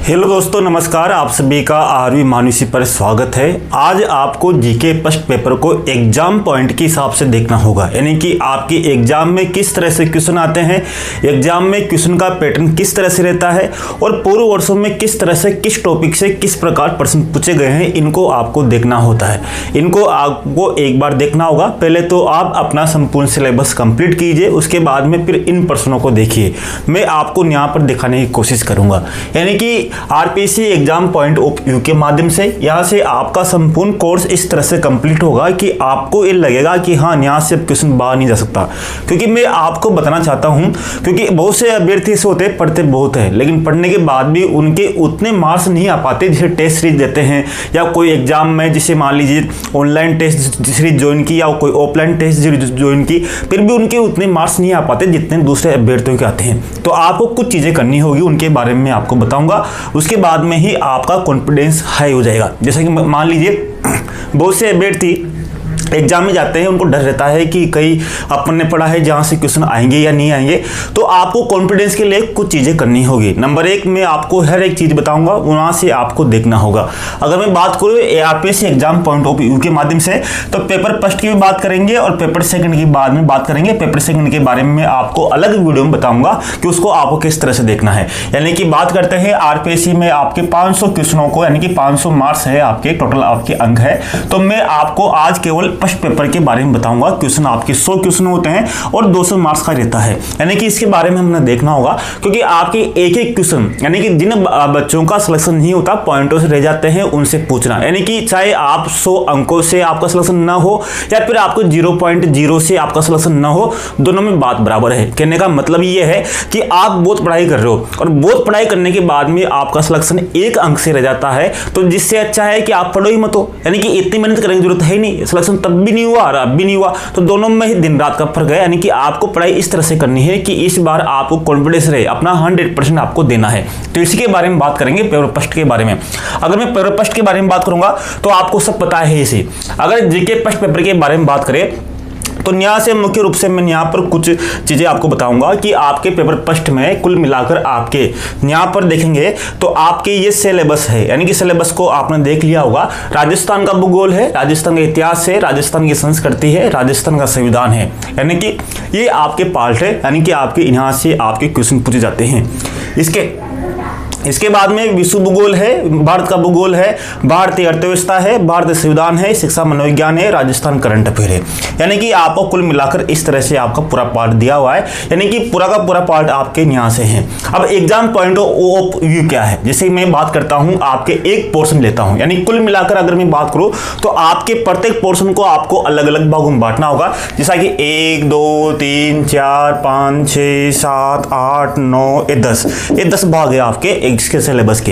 Hello दोस्तों, नमस्कार। आप सभी का आरवी मानुषी पर स्वागत है। आज आपको जीके फर्स्ट पेपर को एग्जाम पॉइंट के हिसाब से देखना होगा, यानी कि आपके एग्जाम में किस तरह से क्वेश्चन आते हैं, एग्जाम में क्वेश्चन का पैटर्न किस तरह से रहता है और पूर्व वर्षों में किस तरह से किस टॉपिक से किस प्रकार प्रश्न पूछे गए हैं, इनको आपको देखना होता है। इनको आपको एक बार देखना होगा। पहले तो आप अपना संपूर्ण सिलेबस कंप्लीट कीजिए, उसके बाद में फिर इन प्रश्नों को देखिए। मैं आपको यहाँ पर दिखाने की कोशिश करूँगा, यानी कि RPSC exam point of view के माध्यम से यहाँ से आपका संपूर्ण कोर्स इस तरह से कंप्लीट होगा कि आपको ये लगेगा कि हाँ, यहाँ से क्वेश्चन बाहर नहीं जा सकता। क्योंकि मैं आपको बताना चाहता हूँ, क्योंकि बहुत से अभ्यर्थी ऐसे होते हैं, पढ़ते बहुत है लेकिन पढ़ने के बाद भी उनके उतने मार्क्स नहीं आ पाते। जैसे टेस्ट सीरीज देते हैं या कोई एग्जाम में, जैसे मान लीजिए ऑनलाइन टेस्ट सीरीज ज्वाइन की या कोई ऑफलाइन टेस्ट सीरीज ज्वाइन की, फिर भी उनके उतने मार्क्स नहीं आ पाते जितने दूसरे अभ्यर्थियों के आते हैं। तो आपको कुछ चीज़ें करनी होगी, उनके बारे में आपको बताऊंगा। उसके बाद में ही आपका कॉन्फिडेंस हाई हो जाएगा। जैसे कि मान लीजिए बहुत से अभ्यर्थी एग्जाम में जाते हैं, उनको डर रहता है कि कहीं अपन ने पढ़ा है जहाँ से क्वेश्चन आएंगे या नहीं आएंगे। तो आपको कॉन्फिडेंस के लिए कुछ चीज़ें करनी होगी। नंबर एक, मैं आपको हर एक चीज़ बताऊंगा, वहाँ से आपको देखना होगा। अगर मैं बात करूँ RPSC exam point of view के माध्यम से, तो पेपर फर्स्ट की भी बात करेंगे और पेपर सेकंड की बाद में बात करेंगे। पेपर सेकंड के बारे में आपको अलग वीडियो में बताऊंगा कि उसको आपको किस तरह से देखना है। यानी कि बात करते हैं आरपीएससी में आपके 500 क्वेश्चनों को, यानी कि 500 मार्क्स है आपके, टोटल आपके अंक है। तो मैं आपको आज केवल फर्स्ट पेपर के बारे में बताऊंगा। क्वेश्चन आपके 100 क्वेश्चन होते हैं और 200 मार्क्स का रहता है, यानी कि इसके बारे में हमने देखना होगा। क्योंकि आपके एक एक क्वेश्चन, यानी कि जिन बच्चों का सिलेक्शन नहीं होता, पॉइंटों से रह जाते हैं, उनसे पूछना। यानी कि चाहे आप 100 अंकों से आपका सिलेक्शन ना हो या फिर आपको 0.0 से आपका सिलेक्शन ना हो, दोनों में बात बराबर है। कहने का मतलब ये है कि आप बहुत पढ़ाई कर रहे हो और बहुत पढ़ाई करने के बाद में आपका सिलेक्शन 1 अंक से रह जाता है, तो जिससे अच्छा है कि आप पढ़ो ही मत हो। यानी कि इतनी मेहनत करने की जरूरत है ही नहीं, सिलेक्शन तब भी नहीं हुआ और अब भी नहीं हुआ, तो दोनों में ही दिन रात का फर्क है। यानी कि आपको पढ़ाई इस तरह से करनी है कि इस बार आपको कॉन्फिडेंस रहे, अपना 100% आपको देना है। तो इसी के बारे में बात करेंगे, पेपर फर्स्ट के बारे में। अगर मैं पेपर फर्स्ट के बारे में बात करूंगा तो आपको सब पता है इसे। अगर जीके फर्स्ट पेपर के बारे में बात करें तो यहाँ से मुख्य रूप से मैं यहाँ पर कुछ चीज़ें आपको बताऊंगा कि आपके पेपर फर्स्ट में कुल मिलाकर आपके यहाँ पर देखेंगे तो आपके ये सिलेबस है, यानी कि सिलेबस को आपने देख लिया होगा। राजस्थान का भूगोल है, राजस्थान का इतिहास है, राजस्थान की संस्कृति है, राजस्थान का संविधान है, यानी कि ये आपके पार्ट है। यानी कि आपके यहाँ से आपके क्वेश्चन पूछे जाते हैं। इसके बाद में विश्व भूगोल है, भारत का भूगोल है, भारतीय अर्थव्यवस्था है, भारतीय संविधान है, शिक्षा मनोविज्ञान है, राजस्थान करंट अफेयर है। यानी कि आपको कुल मिलाकर इस तरह से आपका पूरा पार्ट दिया हुआ है, यानी कि पूरा का पूरा पार्ट आपके यहाँ से है। अब एग्जाम पॉइंट ऑफ व्यू क्या है, जैसे मैं बात करता हूँ, आपके एक पोर्शन लेता हूँ, यानी कुल मिलाकर अगर मैं बात करूँ तो आपके प्रत्येक पोर्शन को आपको अलग अलग भागों में बांटना होगा। जैसा कि 1 2 3 4 5 6 7 8 9 ये 10 भाग है आपके इसके सिलेबस के।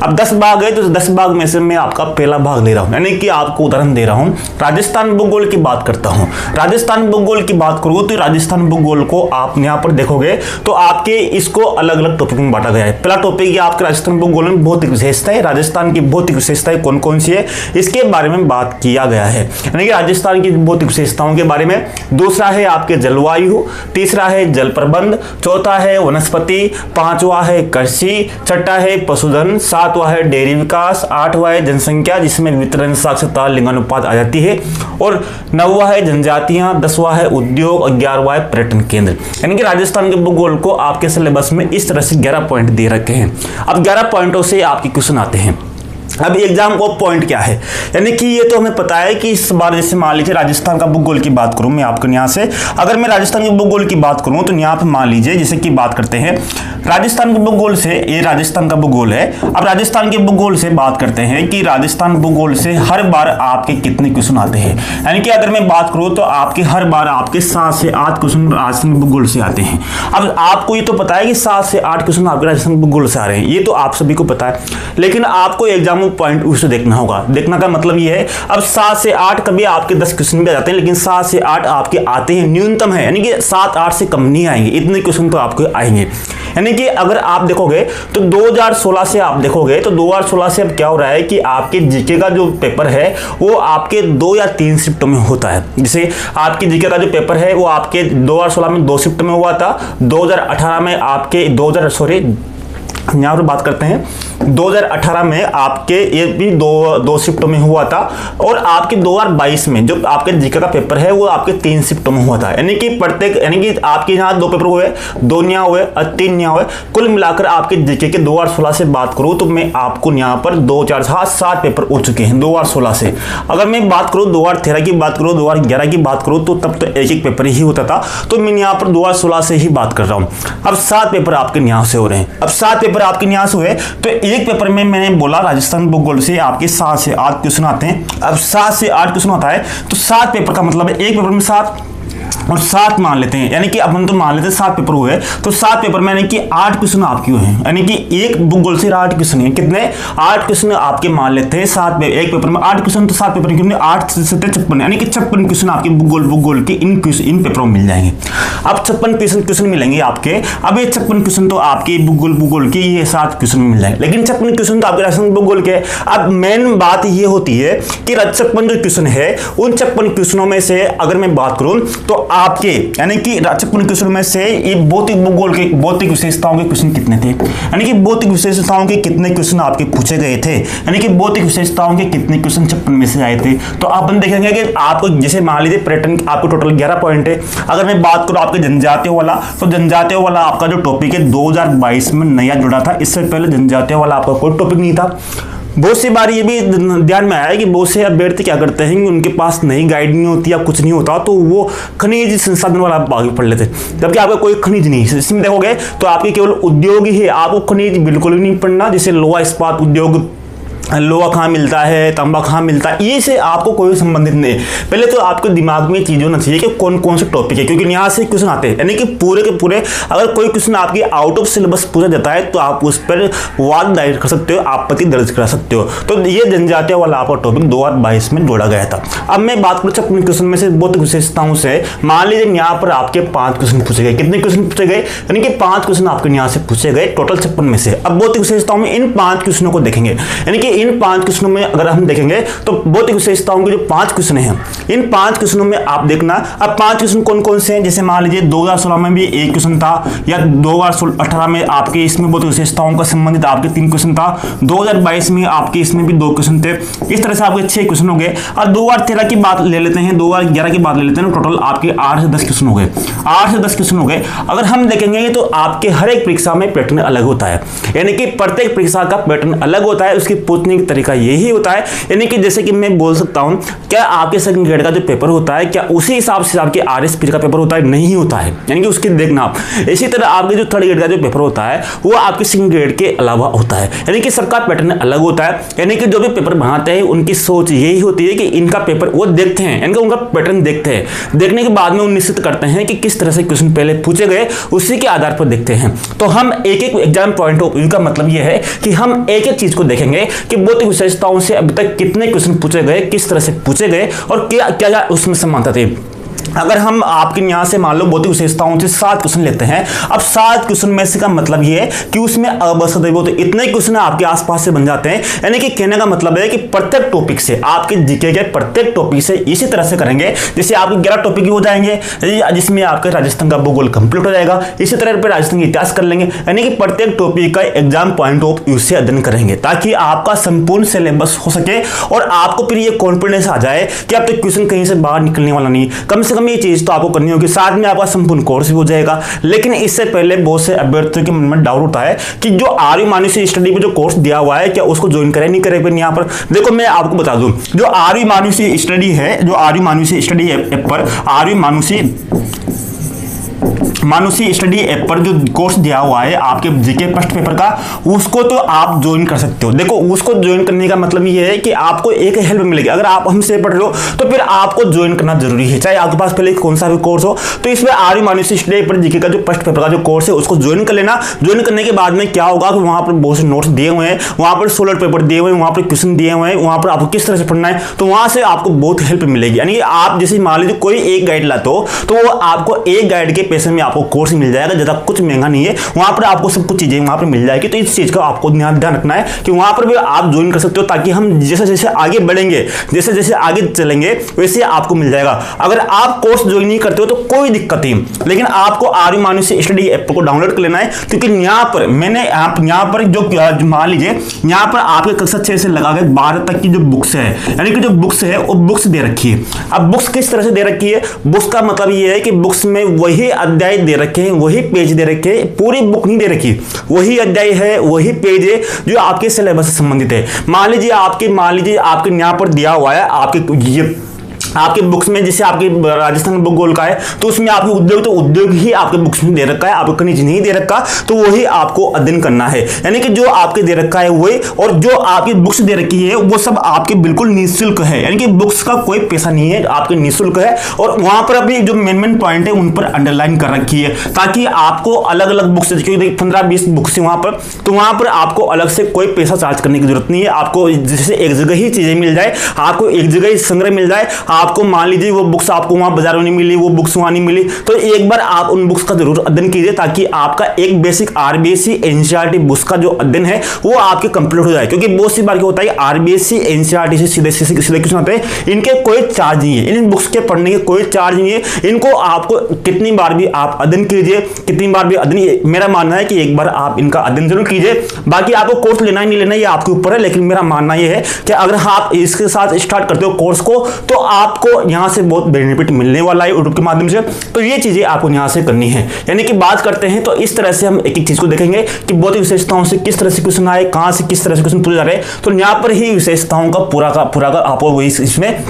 अब 10 भाग है तो 10 भाग में से मैं आपका पहला भाग ले रहा हूं, यानी कि आपको उदाहरण दे रहा हूं। राजस्थान भूगोल की बात करता हूं। राजस्थान भूगोल की बात करूं तो राजस्थान भूगोल को आप यहां पर देखोगे तो आपके इसको अलग अलग टॉपिक में बांटा गया है। पहला टॉपिक है आपके राजस्थान भूगोल में भौतिक विशेषताएं। राजस्थान की भौतिक विशेषताएं कौन कौन सी है, इसके बारे में बात किया गया है, यानी कि राजस्थान की भौतिक विशेषताओं के बारे में। दूसरा है आपके जलवायु, तीसरा है जल प्रबंध, चौथा है वनस्पति, पांचवा है कृषि, छठा है पशुधन, सातवां है डेयरी विकास, आठवां है जनसंख्या जिसमें वितरण, साक्षरता, लिंगानुपात आ जाती है, और 9वां है जनजातियां, 10वां है उद्योग, 11वां है पर्यटन केंद्र। यानी कि राजस्थान के भूगोल को आपके सिलेबस में इस तरह से 11 पॉइंट दे रखे हैं। अब 11 पॉइंटों से आपके क्वेश्चन आते हैं। अब एग्जाम ऑफ पॉइंट क्या है, यानी कि ये तो हमें पता है कि इस बार जैसे मान लीजिए राजस्थान का भूगोल की बात करूं मैं आपको यहाँ से, अगर मैं राजस्थान के भूगोल की बात करूं तो यहाँ पे मान लीजिए जैसे कि बात करते हैं राजस्थान के भूगोल से, ये राजस्थान का भूगोल है। अब राजस्थान के भूगोल से बात करते हैं कि राजस्थान भूगोल से हर बार आपके कितने क्वेश्चन आते हैं। यानी कि अगर मैं बात करूं तो आपके हर बार आपके 7 से 8 क्वेश्चन राजस्थान भूगोल से आते हैं। अब आपको ये तो पता है कि 7 से 8 क्वेश्चन आपके राजस्थान भूगोल से आ रहे हैं, ये तो आप सभी को पता है, लेकिन आपको एग्जाम पॉइंट उसे देखना होगा। देखना का मतलब ये है, अब 7 से 8 कभी आपके 10 क्वेश्चन भी आ जाते हैं, लेकिन 7 से 8 आपके आते हैं, न्यूनतम है, यानी कि 7-8 से कम नहीं आएंगे, इतने क्वेश्चन तो आपको आएंगे। यानी कि अगर आप देखोगे तो 2016 से आप देखोगे तो 2016 से अब क्या हो रहा है कि आपके जीके का जो पेपर है वो आपके 2 या 3 शिफ्टों में होता है। जैसे आपके जीके का जो पेपर है वो आपके 2016 में 2 शिफ्ट में हुआ था, 2018 में आपके यहाँ पर बात करते हैं 2018 में आपके ये भी दो शिफ्टों में हुआ था, और आपके 2022 में जो आपके जीके का पेपर है वो आपके 3 शिफ्टों में हुआ था। यानी कि आपके यहाँ 2 पेपर हुए, 2 यहाँ हुए और 3 यहाँ हुए। कुल मिलाकर आपके जीके के 2016 से बात करूँ तो मैं आपको यहाँ पर 7 पेपर हो चुके हैं 2016 से। अगर मैं बात करूँ 2013 की बात करूँ, 2011 की बात करूँ, तो तब तो एक पेपर ही होता था। तो मैं यहाँ पर 2016 से ही बात कर रहा हूँ। अब 7 पेपर आपके यहाँ से हो रहे हैं। अब 7 पेपर आपके न्यास हुए तो एक पेपर में मैंने बोला राजस्थान भूगोल से आपके 7 से 8 क्वेश्चन आते हैं। अब 7 से 8 क्वेश्चन होता है तो 7 पेपर का मतलब है एक पेपर में 7 और 7 मान लेते हैं, यानी कि अब हम तो मान लेते हैं 7 पेपर हुए तो 7 पेपर में यानी कि 8 क्वेश्चन आपके हुए हैं। यानी कि एक भूगोल से 8 क्वेश्चन है, कितने 8 क्वेश्चन आपके मान लेते हैं। एक पेपर में 8 क्वेश्चन तो 7 पेपर कितने 8 से 56, यानी कि 56 क्वेश्चन आपके भूगोल के इन पेपरों में मिल जाएंगे। अब 56 क्वेश्चन मिलेंगे आपके। अब ये 56 क्वेश्चन तो आपके भूगोल के ये 7 क्वेश्चन मिल जाएंगे, लेकिन 56 क्वेश्चन तो आपके राजस्थान भूगोल के। अब मेन बात ये होती है कि 56 जो क्वेश्चन है उन 56 क्वेश्चनों में से अगर मैं बात करूं तो आपके यानी कि 56 क्वेश्चन में से ये भौतिक विशेषताओं के क्वेश्चन कितने थे, यानी कि भौतिक विशेषताओं के कितने क्वेश्चन आपके पूछे गए थे, यानी कि भौतिक विशेषताओं के कितने क्वेश्चन 56 में से आए थे। तो अपन देखेंगे कि आपको जैसे मान लीजिए पर्यटन आपको टोटल 11 पॉइंट है। अगर मैं बात करूं आपके जनजातीय वाला, तो जनजातीय वाला आपका जो टॉपिक है 2022 में नया जुड़ा था। इससे पहले जनजातीय वाला आपका कोई टॉपिक नहीं था। बहुत सी बार ये भी ध्यान में आया कि बहुत से अभ्यर्थी क्या करते हैं कि उनके पास नई गाइड नहीं होती या कुछ नहीं होता तो वो खनिज संसाधन वाला आगे पढ़ लेते, जबकि आपका कोई खनिज नहीं है। इसमें देखोगे तो आपके केवल उद्योग ही है, आपको खनिज बिल्कुल भी नहीं पढ़ना। जैसे लोहा इस्पात उद्योग, लोहा कहाँ मिलता है, तांबा कहाँ मिलता है, ये से आपको कोई संबंधित नहीं। पहले तो आपके दिमाग में चीज़ होना चाहिए कि कौन कौन से टॉपिक है, क्योंकि यहाँ से क्वेश्चन आते हैं। यानी कि पूरे के पूरे अगर कोई क्वेश्चन आपके आउट ऑफ सिलेबस पूछा जाता है तो आप उस पर वाद दायर कर सकते हो, आपत्ति दर्ज करा सकते हो। तो ये जनजातीय वाला आपका टॉपिक 2022 में जोड़ा गया था। अब मैं बात करूँ 56 क्वेश्चन में से भौतिक विशेषताओं से, मान लीजिए यहाँ पर आपके 5 क्वेश्चन पूछे गए। कितने क्वेश्चन पूछे गए, यानी कि 5 क्वेश्चन आपके यहाँ से पूछे गए टोटल 56 में से। अब भौतिक विशेषताओं में इन 5 क्वेश्चनों को देखेंगे, यानी कि इन 5 क्वेश्चनों में अगर हम देखेंगे तो भौतिक विशेषताओं के जो 5 क्वेश्चन हैं, इन 5 क्वेश्चनों में आप देखना। अब 5 क्वेश्चन कौन कौन से हैं, जैसे मान लीजिए 2016 में भी एक क्वेश्चन था, या 2018 में आपके इसमें भौतिक विशेषताओं का संबंधित आपके 3 क्वेश्चन था, 2022 में आपके इसमें भी 2 क्वेश्चन थे। इस तरह से आपके 6 क्वेश्चन हो गए। और 2013 की बात ले लेते हैं, 2011 की बात ले लेते हैं, टोटल आपके 8 से 10 क्वेश्चन हो गए। 8 से 10 क्वेश्चन हो गए। अगर हम देखेंगे तो आपके हर एक परीक्षा में पैटर्न अलग होता है, यानी कि प्रत्येक परीक्षा का पैटर्न अलग होता है, उसकी पूछने का तरीका यही होता है। यानी कि जैसे कि मैं बोल सकता हूं, क्या आपके सेकंड ग्रेड का जो पेपर होता है क्या उसी हिसाब से आपके आरएसपी का पेपर होता है, नहीं होता है, यानी कि उसकी देखना आप। इसी तरह आपके जो थर्ड ग्रेड का जो पेपर होता है वो आपके सेकंड ग्रेड के अलावा होता है, यानी कि सबका पैटर्न अलग होता है। यानी कि जो भी पेपर बनाते हैं उनकी सोच यही होती है कि इनका पेपर वो देखते हैं, यानी कि उनका पैटर्न देखते हैं, देखने के बाद में वो निश्चित करते हैं कि किस तरह से क्वेश्चन पहले पूछे गए, उसी के आधार पर देखते हैं। तो हम एक एक एग्जाम पॉइंट ऑफ व्यू का मतलब यह है कि हम एक एक चीज को देखेंगे कि भौतिक विशेषताओं से अभी तक कितने क्वेश्चन पूछे गए, किस तरह से पूछे गए और क्या क्या उसमें समानता थी। अगर हम आपके यहाँ से मान लो भौतिक विशेषताओं से 7 क्वेश्चन लेते हैं, अब 7 क्वेश्चन में से का मतलब ये है कि उसमें अवसदैव तो इतने क्वेश्चन आपके आसपास से बन जाते हैं। यानी कि कहने का मतलब है कि प्रत्येक टॉपिक से आपके जीके के प्रत्येक टॉपिक से इसी तरह से करेंगे जैसे आपके 11 टॉपिक हो जाएंगे, जिसमें आपके राजस्थान का भूगोल कंप्लीट हो जाएगा। इसी तरह पर राजस्थान का इतिहास कर लेंगे, यानी कि प्रत्येक टॉपिक का एग्जाम पॉइंट ऑफ व्यू से अध्ययन करेंगे ताकि आपका संपूर्ण सिलेबस हो सके और आपको फिर ये कॉन्फिडेंस आ जाए कि अब तक क्वेश्चन कहीं से बाहर निकलने वाला नहीं। कम से कम ये चीज तो आपको करनी होगी, साथ में आपका संपूर्ण कोर्स भी हो जाएगा। लेकिन इससे पहले बहुत से अभ्यर्थियों के मन में डाउट होता है कि जो आर्य मानुषी स्टडी पे जो कोर्स दिया हुआ है क्या उसको ज्वाइन करें नहीं करें। यहाँ पर देखो मैं आपको बता दूं, जो आर्य मानुषी स्टडी है, जो आर्य मानुषी स्टडी ऐप पर आर्य मानुषी स्टडी ऐप पर जो कोर्स दिया हुआ है आपके जीके फर्स्ट पेपर का, उसको तो आप ज्वाइन कर सकते हो। देखो उसको ज्वाइन करने का मतलब ये है कि आपको एक हेल्प मिलेगी। अगर आप हमसे पढ़ रहे हो तो फिर आपको ज्वाइन करना जरूरी है, चाहे आपके पास पहले कौन सा भी कोर्स हो। तो इसमें आर्य मानुषी स्टडी पर जीके का जो फर्स्ट पेपर का जो कोर्स है उसको ज्वाइन कर लेना। ज्वाइन करने के बाद में क्या होगा कि वहां पर बहुत से नोट्स दिए हुए हैं, वहां पर सोलर पेपर दिए हुए हैं, वहां पर क्वेश्चन दिए हुए हैं, वहां पर आपको किस तरह से पढ़ना है, तो वहां से आपको बहुत हेल्प मिलेगी। यानी कि आप जैसे मान लीजिए कोई एक गाइड लाते हो तो वो आपको एक गाइड के पैसे में आपको आपको कोर्स मिल जाएगा, ज़्यादा कुछ महंगा नहीं है, वहाँ पर आपको सब कुछ चीज़ें वहाँ पर मिल जाएगी। तो इस चीज़ का आपको ध्यान रखना है कि वहाँ पर भी आप ज्वाइन कर सकते हो, ताकि हम जैसे जैसे आगे बढ़ेंगे, जैसे जैसे आगे चलेंगे वैसे आपको मिल जाएगा। अगर आप कोर्स ज्वाइन नहीं करते हो तो कोई दिक्कत नहीं, लेकिन आपको आर्य मानुषी स्टडी ऐप को डाउनलोड कर लेना है, क्योंकि यहाँ पर मैंने आप यहाँ पर जो मान लीजिए यहाँ पर आपके कक्षा 6 से लगा के 12 तक की जो बुक्स है, यानी कि जो बुक्स है वो बुक्स दे रखी है। अब बुक्स किस तरह से दे रखी है, बुक्स का मतलब ये है कि बुक्स में वही अध्याय दे रखे हैं, वही पेज दे रखे हैं, पूरी बुक नहीं दे रखी, वही अध्याय है, वही पेज है जो आपके सिलेबस से संबंधित है। मान लीजिए आपके यहाँ पर दिया हुआ है आपके बुक्स में, जैसे आपके राजस्थान बुक गोल का है तो उसमें आपके उद्योग, तो उद्योग ही आपके बुक्स में दे रखा है, आपको खनिज नहीं दे रखा, तो वही आपको अध्ययन करना है। यानी कि जो आपके दे रखा है वही, और जो आपकी बुक्स दे रखी है वो सब आपके बिल्कुल निःशुल्क है, यानी कि बुक्स का कोई पैसा नहीं है, आपके निःशुल्क है। और वहां पर अभी जो मेन पॉइंट है उन पर अंडरलाइन कर रखी है, ताकि आपको अलग अलग बुक्स, क्योंकि 15-20 बुक्स है वहां पर, तो वहां पर आपको अलग से कोई पैसा चार्ज करने की जरूरत नहीं है। आपको जैसे एक जगह ही चीजें मिल जाए, आपको एक जगह ही संग्रह मिल जाए। आपको मान लीजिए वो बुक्स आपको वहां बाजार में नहीं मिली, वो बुक्स वहां नहीं मिली, तो एक बार आप उन बुक्स का जरूर अध्ययन कीजिए, ताकि आपका एक बेसिक आरबीएससी एनसीईआरटी बुक्स का जो अध्ययन है वो आपके कंप्लीट हो जाए। क्योंकि बहुत सी बार क्या होता है, आरबीएससी एनसीईआरटी से सीधे क्वेश्चन आते हैं, इनके कोई चार्ज नहीं है, इन बुक्स के पढ़ने के कोई चार्ज नहीं है। इनको आपको कितनी बार भी आप अध्ययन कीजिए, कितनी बार भी अध्ययन, मेरा मानना है कि एक बार आप इनका अध्ययन जरूर कीजिए। बाकी आपको कोर्स लेना ही नहीं लेना ये आपके ऊपर है, लेकिन मेरा मानना यह है कि अगर आप इसके साथ स्टार्ट करते हो कोर्स को, तो आपको यहां से बहुत बेनिफिट मिलने वाला है यूट्यूब के माध्यम से। तो ये चीजें आपको यहां से करनी है। यानी कि बात करते हैं तो इस तरह से हम एक एक चीज को देखेंगे कि बहुत विशेषताओं से किस तरह से क्वेश्चन आए, कहां से किस तरह से क्वेश्चन पूछे जा रहे हैं। तो यहां पर ही विशेषताओं का पूरा का आपको वही इसमें,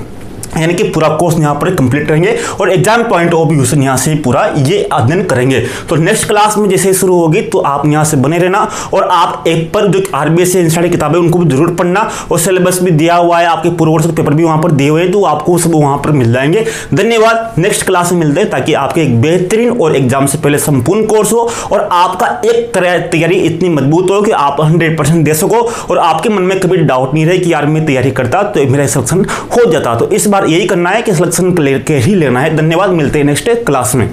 यानी कि पूरा कोर्स यहाँ पर कंप्लीट करेंगे और एग्जाम पॉइंट ऑफ व्यू से यहाँ से पूरा ये अध्ययन करेंगे। तो नेक्स्ट क्लास में जैसे शुरू होगी तो आप यहाँ से बने रहना, और आप एक पर जो आरबीएससी एनसीईआरटी किताबें उनको भी जरूर पढ़ना, और सिलेबस भी दिया हुआ है, आपके पूर्व वर्ष के पेपर भी वहाँ पर दिए हुए हैं, तो आपको सब वहाँ पर मिल जाएंगे। धन्यवाद, नेक्स्ट क्लास में मिलते हैं, ताकि आपके एक बेहतरीन और एग्जाम से पहले संपूर्ण कोर्स हो और आपका एक तैयारी इतनी मजबूत हो कि आप 100% दे सको, और आपके मन में कभी डाउट नहीं रहे कि यार मैं तैयारी करता तो मेरा सिलेक्शन हो जाता। तो इस बार यही करना है कि सिलेक्शन लेके ही लेना है। धन्यवाद, मिलते हैं नेक्स्ट क्लास में।